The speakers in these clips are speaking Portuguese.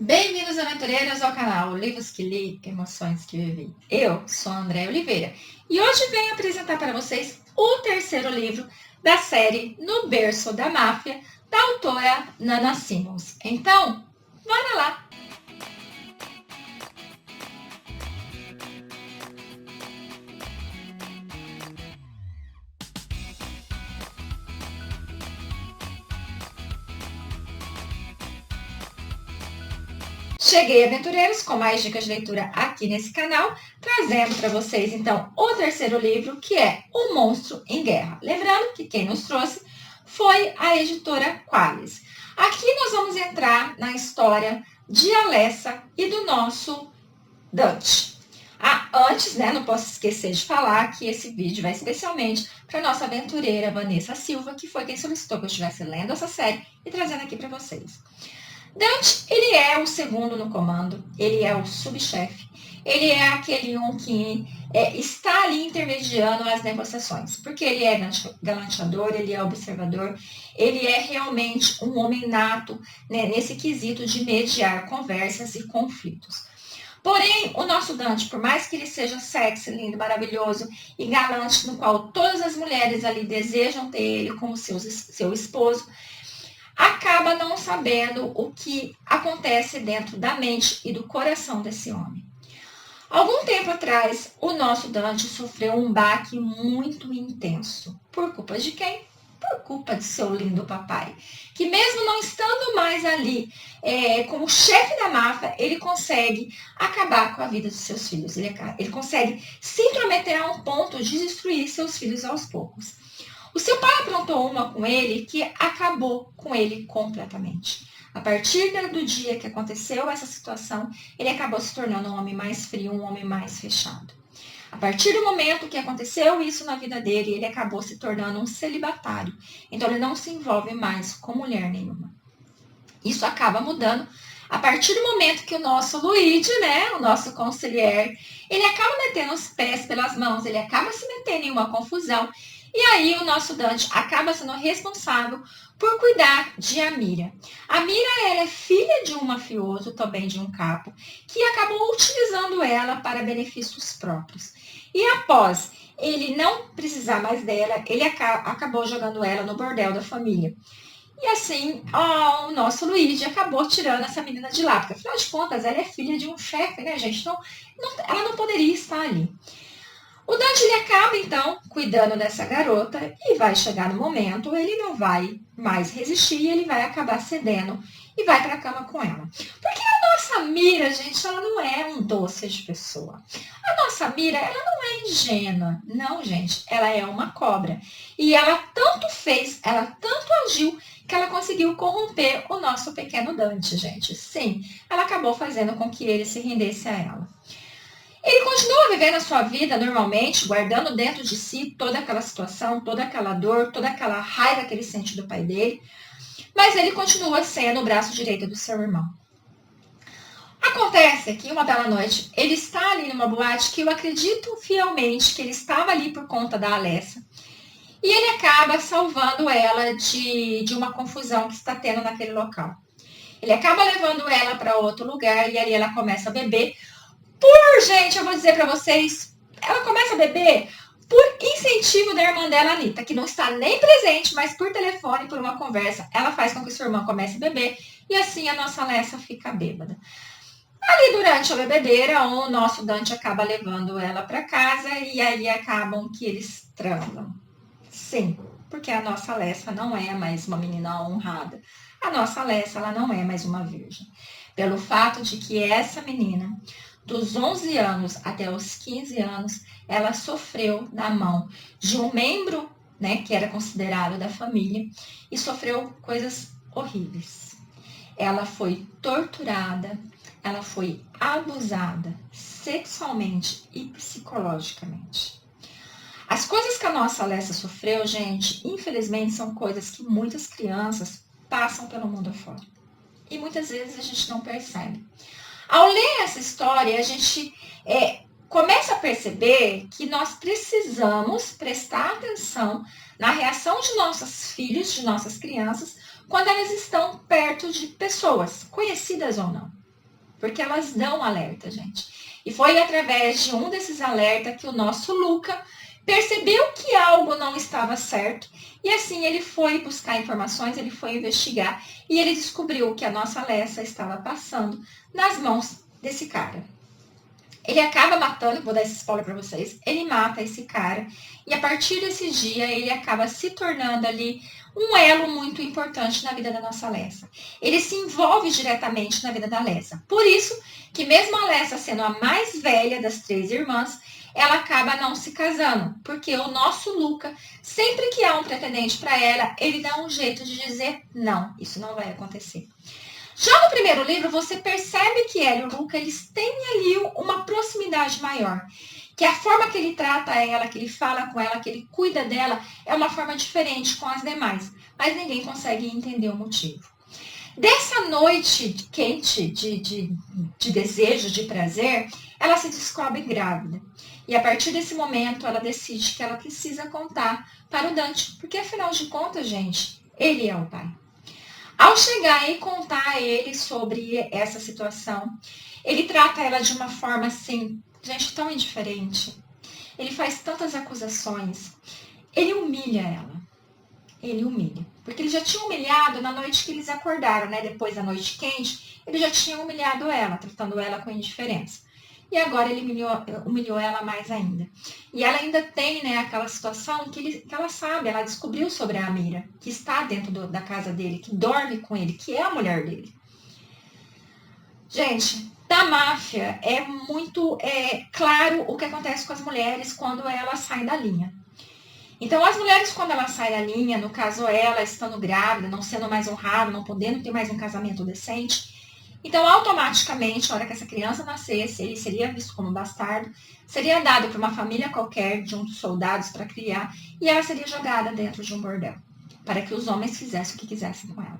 Bem-vindos, aventureiros, ao canal Livros que Li, Emoções que Vivi. Eu sou a Andréia Oliveira e hoje venho apresentar para vocês o terceiro livro da série No Berço da Máfia, da autora Nana Simons. Então, bora lá! Cheguei, aventureiros, com mais dicas de leitura aqui nesse canal, trazendo para vocês, então, o terceiro livro, que é O Monstro em Guerra. Lembrando que quem nos trouxe foi a editora Qualis. Aqui nós vamos entrar na história de Alessa e do nosso Dante. Antes, não posso esquecer de falar que esse vídeo vai especialmente para nossa aventureira Vanessa Silva, que foi quem solicitou que eu estivesse lendo essa série e trazendo aqui para vocês. Dante, ele é o segundo no comando, ele é o subchefe, ele é aquele que está ali intermediando as negociações, porque ele é galanteador, ele é observador, ele é realmente um homem nato, nesse quesito de mediar conversas e conflitos. Porém, o nosso Dante, por mais que ele seja sexy, lindo, maravilhoso e galante, no qual todas as mulheres ali desejam ter ele como seu esposo, acaba não sabendo o que acontece dentro da mente e do coração desse homem. Algum tempo atrás, o nosso Dante sofreu um baque muito intenso. Por culpa de quem? Por culpa de seu lindo papai, que mesmo não estando mais ali como chefe da máfia, ele consegue acabar com a vida dos seus filhos. Ele consegue se intrometer a um ponto de destruir seus filhos aos poucos. O seu pai aprontou uma com ele que acabou com ele completamente. A partir do dia que aconteceu essa situação, ele acabou se tornando um homem mais frio, um homem mais fechado. A partir do momento que aconteceu isso na vida dele, ele acabou se tornando um celibatário. Então, ele não se envolve mais com mulher nenhuma. Isso acaba mudando a partir do momento que o nosso Luigi, o nosso conselheiro, ele acaba metendo os pés pelas mãos, ele acaba se metendo em uma confusão. E aí o nosso Dante acaba sendo responsável por cuidar de Amira. Amira, ela é filha de um mafioso, também de um capo, que acabou utilizando ela para benefícios próprios. E após ele não precisar mais dela, ele acabou jogando ela no bordel da família. E assim, o nosso Luigi acabou tirando essa menina de lá, porque afinal de contas ela é filha de um chefe, gente? Então, ela não poderia estar ali. O Dante, ele acaba, então, cuidando dessa garota e vai chegar no momento, ele não vai mais resistir e ele vai acabar cedendo e vai para a cama com ela. Porque a nossa Mira, gente, ela não é um doce de pessoa. A nossa Mira, ela não é ingênua. Não, gente, ela é uma cobra. E ela tanto fez, ela tanto agiu, que ela conseguiu corromper o nosso pequeno Dante, gente. Sim, ela acabou fazendo com que ele se rendesse a ela. Ele continua vivendo a sua vida normalmente, guardando dentro de si toda aquela situação, toda aquela dor, toda aquela raiva que ele sente do pai dele, mas ele continua sendo o braço direito do seu irmão. Acontece que uma bela noite, ele está ali numa boate que eu acredito fielmente que ele estava ali por conta da Alessa, e ele acaba salvando ela de uma confusão que está tendo naquele local. Ele acaba levando ela para outro lugar e ali ela começa a beber. Gente, eu vou dizer para vocês, ela começa a beber por incentivo da irmã dela, Anitta, que não está nem presente, mas por telefone, por uma conversa, ela faz com que sua irmã comece a beber e assim a nossa Alessa fica bêbada. Ali durante a bebedeira, o nosso Dante acaba levando ela para casa e aí acabam que eles transam. Sim, porque a nossa Alessa não é mais uma menina honrada. A nossa Alessa, ela não é mais uma virgem. Pelo fato de que essa menina, dos 11 anos até os 15 anos, ela sofreu na mão de um membro, que era considerado da família, e sofreu coisas horríveis. Ela foi torturada, ela foi abusada sexualmente e psicologicamente. As coisas que a nossa Alessa sofreu, gente, infelizmente são coisas que muitas crianças passam pelo mundo afora. E muitas vezes a gente não percebe. Ao ler essa história, a gente começa a perceber que nós precisamos prestar atenção na reação de nossos filhos, de nossas crianças, quando elas estão perto de pessoas, conhecidas ou não. porque elas dão alerta, gente. E foi através de um desses alertas que o nosso Luca percebeu que algo não estava certo e assim ele foi buscar informações, ele foi investigar e ele descobriu que a nossa Alessa estava passando nas mãos desse cara. Ele acaba matando, vou dar esse spoiler para vocês, ele mata esse cara e a partir desse dia ele acaba se tornando ali um elo muito importante na vida da nossa Alessa. Ele se envolve diretamente na vida da Alessa. Por isso que mesmo a Alessa sendo a mais velha das 3 irmãs, ela acaba não se casando, porque o nosso Luca, sempre que há um pretendente para ela, ele dá um jeito de dizer não, isso não vai acontecer. Já no primeiro livro, você percebe que ela e o Luca, eles têm ali uma proximidade maior. Que a forma que ele trata ela, que ele fala com ela, que ele cuida dela, é uma forma diferente com as demais. Mas ninguém consegue entender o motivo. Dessa noite quente de desejo, de prazer, ela se descobre grávida. E a partir desse momento, ela decide que ela precisa contar para o Dante. Porque afinal de contas, gente, ele é o pai. Ao chegar e contar a ele sobre essa situação, ele trata ela de uma forma assim, gente, tão indiferente. Ele faz tantas acusações. Ele humilha ela. Ele humilha. Porque ele já tinha humilhado na noite que eles acordaram, né? Depois da noite quente, ele já tinha humilhado ela, tratando ela com indiferença. E agora ele humilhou ela mais ainda. E ela ainda tem, né, aquela situação que ela sabe, ela descobriu sobre a Amira, que está dentro da casa dele, que dorme com ele, que é a mulher dele. Gente, da máfia é muito claro o que acontece com as mulheres quando elas saem da linha. Então, as mulheres, quando elas saem da linha, no caso ela estando grávida, não sendo mais honrada, não podendo ter mais um casamento decente, então, automaticamente, na hora que essa criança nascesse, ele seria visto como bastardo, seria dado para uma família qualquer, de uns soldados para criar, e ela seria jogada dentro de um bordel, para que os homens fizessem o que quisessem com ela.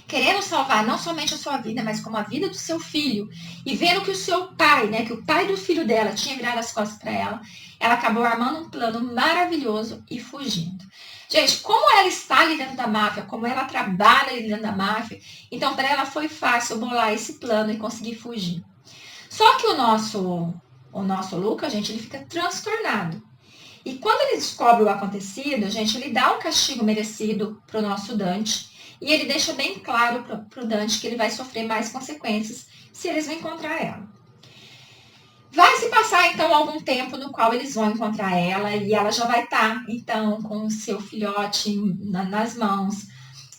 Querendo salvar não somente a sua vida, mas como a vida do seu filho, e vendo que o seu pai, né, que o pai do filho dela tinha virado as costas para ela acabou armando um plano maravilhoso e fugindo. Gente, como ela está ali dentro da máfia, como ela trabalha ali dentro da máfia, então para ela foi fácil bolar esse plano e conseguir fugir. Só que o nosso Luca, gente, ele fica transtornado. E quando ele descobre o acontecido, gente, ele dá um castigo merecido para o nosso Dante. E ele deixa bem claro para o Dante que ele vai sofrer mais consequências se eles vão encontrar ela. Vai se passar, então, algum tempo no qual eles vão encontrar ela e ela já vai estar, então, com o seu filhote nas mãos.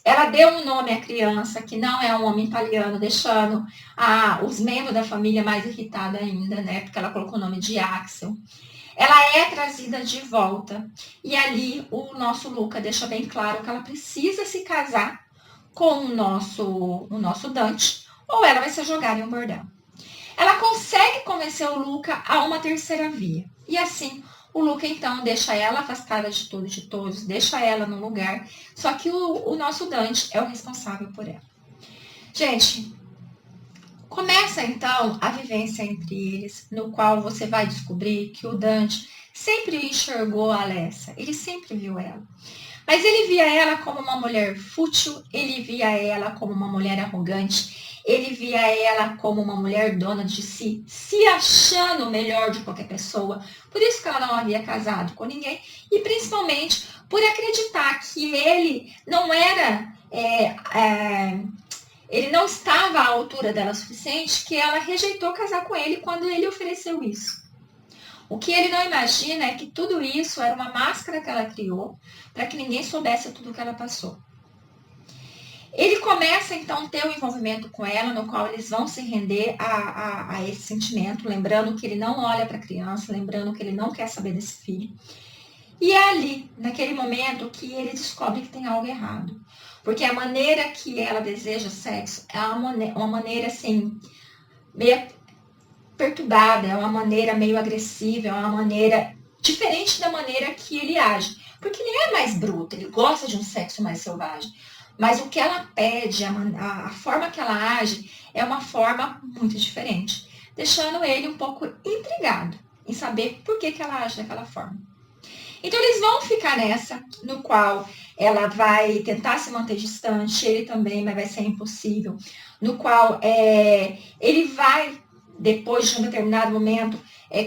Ela deu um nome à criança, que não é um homem italiano, deixando os membros da família mais irritados ainda, né? Porque ela colocou o nome de Axel. Ela é trazida de volta e ali o nosso Luca deixa bem claro que ela precisa se casar com o nosso Dante ou ela vai ser jogada em um bordel. Ela consegue convencer o Luca a uma terceira via. E assim, o Luca, então, deixa ela afastada de tudo e de todos, deixa ela no lugar. Só que o nosso Dante é o responsável por ela. Gente, começa, então, a vivência entre eles, no qual você vai descobrir que o Dante sempre enxergou a Alessa. Ele sempre viu ela. Mas ele via ela como uma mulher fútil, ele via ela como uma mulher arrogante, ele via ela como uma mulher dona de si, se achando melhor de qualquer pessoa. Por isso que ela não havia casado com ninguém. E principalmente por acreditar que ele não era... ele não estava à altura dela o suficiente, que ela rejeitou casar com ele quando ele ofereceu isso. O que ele não imagina é que tudo isso era uma máscara que ela criou para que ninguém soubesse tudo o que ela passou. Ele começa, então, a ter um envolvimento com ela, no qual eles vão se render a esse sentimento, lembrando que ele não olha para a criança, lembrando que ele não quer saber desse filho. E é ali, naquele momento, que ele descobre que tem algo errado. Porque a maneira que ela deseja sexo é uma maneira, assim, meio perturbada, é uma maneira meio agressiva, é uma maneira diferente da maneira que ele age. Porque ele é mais bruto, ele gosta de um sexo mais selvagem. Mas o que ela pede, a forma que ela age, é uma forma muito diferente. Deixando ele um pouco intrigado em saber por que ela age daquela forma. Então eles vão ficar nessa, no qual ela vai tentar se manter distante, ele também, mas vai ser impossível. No qual ele vai, depois de um determinado momento,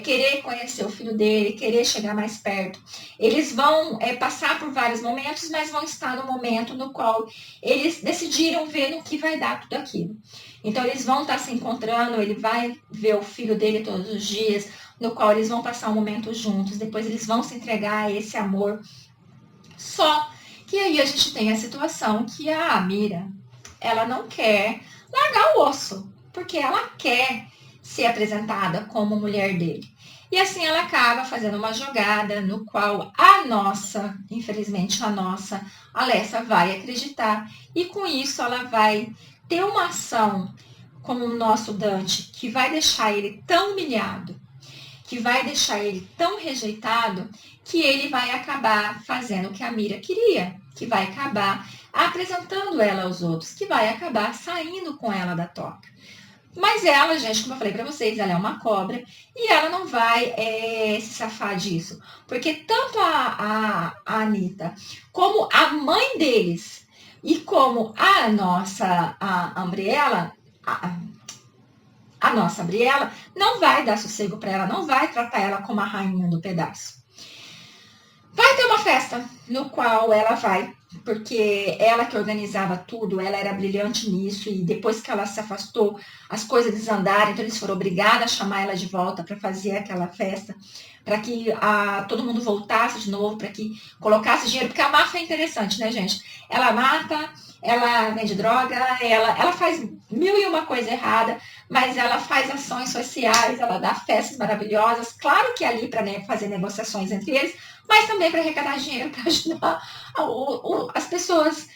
querer conhecer o filho dele, querer chegar mais perto. Eles vão passar por vários momentos, mas vão estar no momento no qual eles decidiram ver no que vai dar tudo aquilo. Então, eles vão estar se encontrando, ele vai ver o filho dele todos os dias, no qual eles vão passar um momento juntos, depois eles vão se entregar a esse amor. Só que aí a gente tem a situação que a Amira, ela não quer largar o osso, porque ela quer ser apresentada como mulher dele. E assim ela acaba fazendo uma jogada no qual a nossa, infelizmente a nossa, Alessa vai acreditar. E com isso ela vai ter uma ação com o nosso Dante que vai deixar ele tão humilhado, que vai deixar ele tão rejeitado, que ele vai acabar fazendo o que a Mira queria, que vai acabar apresentando ela aos outros, que vai acabar saindo com ela da toca. Mas ela, gente, como eu falei para vocês, ela é uma cobra e ela não vai se safar disso. Porque tanto a Anitta como a mãe deles e como a nossa Umbrella, a nossa Briella, não vai dar sossego para ela, não vai tratar ela como a rainha do pedaço. Vai ter uma festa no qual ela vai, porque ela que organizava tudo, ela era brilhante nisso, e depois que ela se afastou, as coisas desandaram, então eles foram obrigados a chamar ela de volta para fazer aquela festa, para que todo mundo voltasse de novo, para que colocasse dinheiro, porque a máfia é interessante, né, gente? Ela mata, ela vende droga, ela faz mil e uma coisa errada, mas ela faz ações sociais, ela dá festas maravilhosas, claro que ali para fazer negociações entre eles, mas também para arrecadar dinheiro, para ajudar as pessoas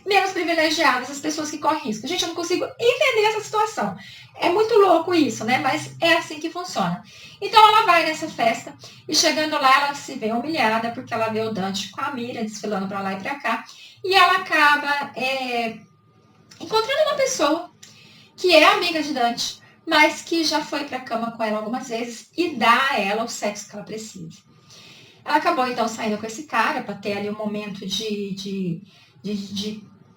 menos privilegiadas, as pessoas que correm risco. Gente, eu não consigo entender essa situação. É muito louco isso, né? Mas é assim que funciona. Então ela vai nessa festa e chegando lá ela se vê humilhada porque ela vê o Dante com a Mira desfilando para lá e para cá e ela acaba encontrando uma pessoa que é amiga de Dante, mas que já foi para a cama com ela algumas vezes e dá a ela o sexo que ela precisa. Ela acabou então saindo com esse cara para ter ali um momento de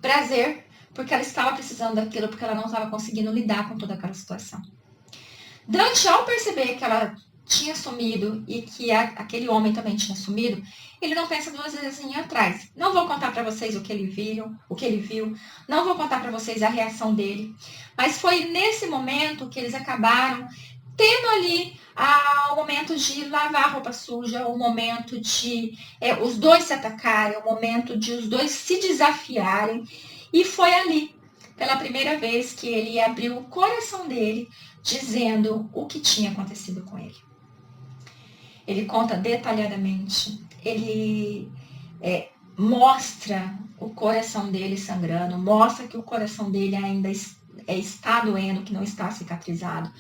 prazer, porque ela estava precisando daquilo, porque ela não estava conseguindo lidar com toda aquela situação. Dante, ao perceber que ela tinha sumido e que aquele homem também tinha sumido, ele não pensa duas vezes em ir atrás. Não vou contar para vocês o que ele viu, não vou contar para vocês a reação dele, mas foi nesse momento que eles acabaram tendo ali o momento de lavar a roupa suja, o momento de os dois se atacarem, o momento de os dois se desafiarem. E foi ali, pela primeira vez, que ele abriu o coração dele, dizendo o que tinha acontecido com ele. Ele conta detalhadamente, ele mostra o coração dele sangrando, mostra que o coração dele ainda está doendo, que não está cicatrizado,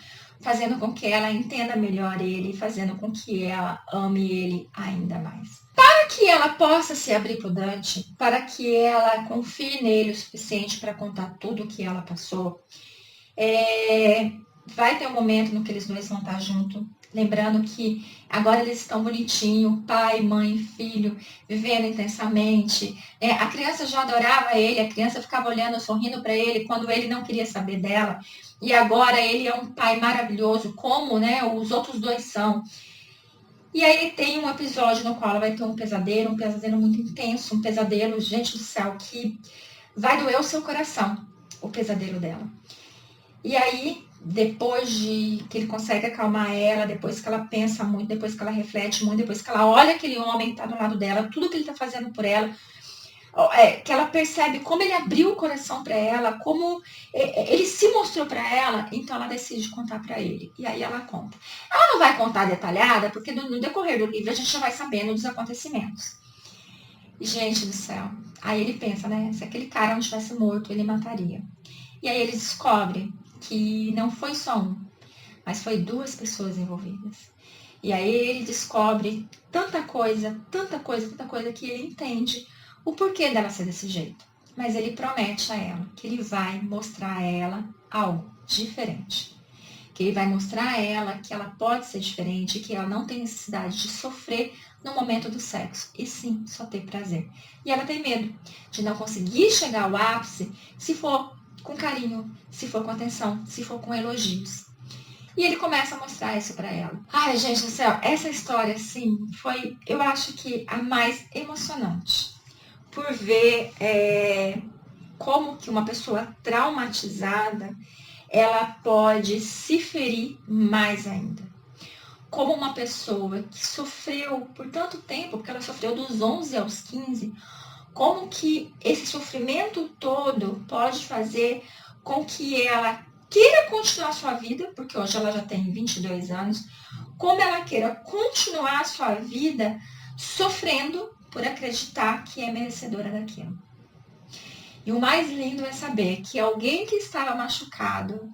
fazendo com que ela entenda melhor ele, fazendo com que ela ame ele ainda mais. Para que ela possa se abrir para o Dante, para que ela confie nele o suficiente para contar tudo o que ela passou, vai ter um momento no que eles dois vão estar juntos, lembrando que agora eles estão bonitinhos, pai, mãe, filho, vivendo intensamente. A criança já adorava ele, a criança ficava olhando, sorrindo para ele quando ele não queria saber dela. E agora ele é um pai maravilhoso, como os outros dois são. E aí tem um episódio no qual ela vai ter um pesadelo muito intenso, um pesadelo, gente do céu, que vai doer o seu coração, o pesadelo dela. E aí, depois de que ele consegue acalmar ela, depois que ela pensa muito, depois que ela reflete muito, depois que ela olha aquele homem que está do lado dela, tudo que ele está fazendo por ela, que ela percebe como ele abriu o coração para ela, como ele se mostrou para ela, então ela decide contar para ele. E aí ela conta. Ela não vai contar detalhada, porque no decorrer do livro a gente já vai sabendo dos acontecimentos. E, gente do céu, aí ele pensa, se aquele cara não tivesse morto, ele mataria. E aí ele descobre que não foi só um, mas foi duas pessoas envolvidas. E aí ele descobre tanta coisa que ele entende o porquê dela ser desse jeito. Mas ele promete a ela que ele vai mostrar a ela algo diferente. Que ele vai mostrar a ela que ela pode ser diferente, que ela não tem necessidade de sofrer no momento do sexo, e sim, só ter prazer. E ela tem medo de não conseguir chegar ao ápice se for com carinho, se for com atenção, se for com elogios. E ele começa a mostrar isso pra ela. Ai, gente do céu, essa história, assim, foi, eu acho que a mais emocionante. Por ver como que uma pessoa traumatizada, ela pode se ferir mais ainda. Como uma pessoa que sofreu por tanto tempo, porque ela sofreu dos 11 aos 15, como que esse sofrimento todo pode fazer com que ela queira continuar a sua vida, porque hoje ela já tem 22 anos, como ela queira continuar a sua vida sofrendo por acreditar que é merecedora daquilo. E o mais lindo é saber que alguém que estava machucado,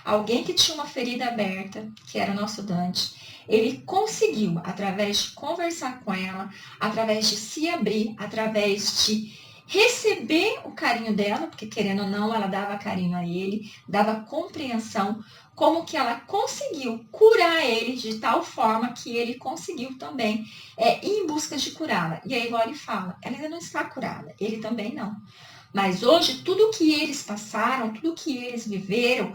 alguém que tinha uma ferida aberta, que era o nosso Dante, ele conseguiu, através de conversar com ela, através de se abrir, através de receber o carinho dela, porque querendo ou não, ela dava carinho a ele, dava compreensão, como que ela conseguiu curar ele de tal forma que ele conseguiu também ir em busca de curá-la. E aí, igual ele fala, ela ainda não está curada, ele também não. Mas hoje, tudo que eles passaram, tudo que eles viveram,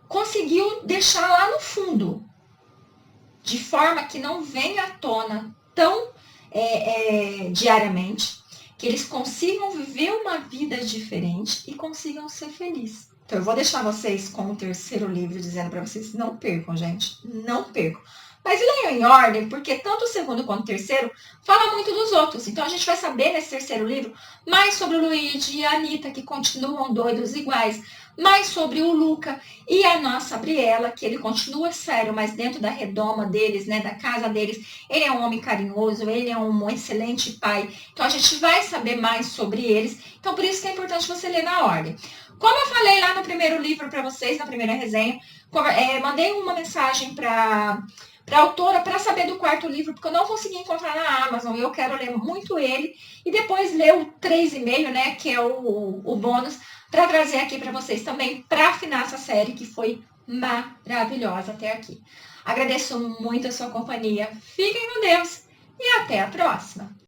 conseguiu deixar lá no fundo, de forma que não venha à tona tão diariamente, que eles consigam viver uma vida diferente e consigam ser felizes. Então, eu vou deixar vocês com o terceiro livro, dizendo para vocês, não percam, gente, não percam. Mas leiam em ordem, porque tanto o segundo quanto o terceiro fala muito dos outros. Então, a gente vai saber nesse terceiro livro mais sobre o Luigi e a Anitta, que continuam doidos iguais, mais sobre o Luca e a nossa Briella, que ele continua sério, mas dentro da redoma deles, né, da casa deles, ele é um homem carinhoso, ele é um excelente pai. Então, a gente vai saber mais sobre eles. Então, por isso que é importante você ler na ordem. Como eu falei lá no primeiro livro para vocês, na primeira resenha, mandei uma mensagem para a autora para saber do quarto livro, porque eu não consegui encontrar na Amazon, e eu quero ler muito ele, e depois ler o 3,5, né, que é o bônus, para trazer aqui para vocês também, para afinar essa série, que foi maravilhosa até aqui. Agradeço muito a sua companhia, fiquem com Deus, e até a próxima!